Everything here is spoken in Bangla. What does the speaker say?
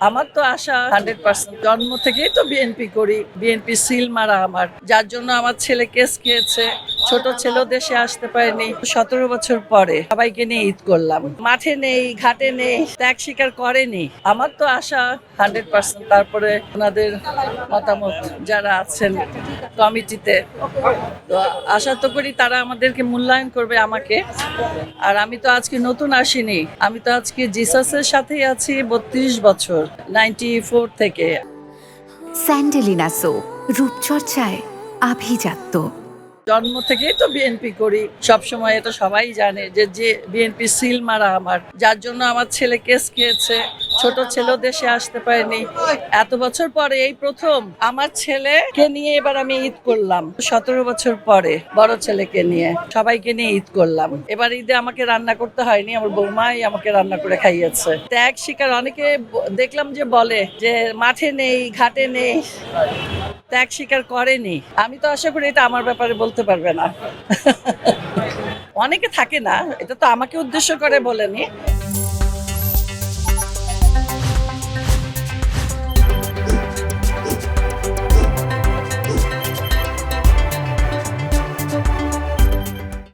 আমার তো আশা 100%। জন্ম থেকেই তো বিএনপি করি, বিএনপি সিল মারা আমার, যার জন্য আমার ছেলে কেস খেয়েছে। ছোট ছেলেও দেশে আসতে পারেনি। 17 বছর পরে সবাইকে নিয়ে ঈদ করলাম। মাঠে নেই, ঘাটে নেই, ত্যাগ স্বীকার করেনি। আমার তো আশা 100%। তারপরে ওনাদের মতামত যারা আছেন কমিটিতে, তো আশা তো করি তারা আমাদেরকে মূল্যায়ন করবে আমাকে। আর আমি তো আজকে নতুন আসিনি, আমি তো আজকে জিসাসের সাথেই আছি 32 বছর, 94 থেকে। স্যান্ডেলিনা সো, রূপচর্চায় আভিজাত্য। জন্ম থেকেই তো বিএনপি করি, সবসময় এটা সবাই জানে যে বিএনপি সিল মারা আমার, যার জন্য আমার ছেলে কেস খেয়েছে। ছোট ছেলেও দেশে আসতে পারেনি। এত বছর পরে এই প্রথম আমার ছেলেকে নিয়ে এবার আমি ঈদ করলাম। 17 বছর পরে বড় ছেলেকে নিয়ে সবাইকে নিয়ে ঈদ করলাম। এবার ঈদে আমাকে রান্না করতে হয়নি, আমার বৌমাই আমাকে রান্না করে খাইয়েছে। ত্যাগ স্বীকার অনেকে দেখলাম যে বলে যে মাঠে নেই, ঘাটে নেই, ত্যাগ স্বীকার করেনি। আমি তো আশা করি এটা আমার ব্যাপারে বলতে পারবে না। অনেকে থাকে না, এটা তো আমাকে উদ্দেশ্য করে বলেনি।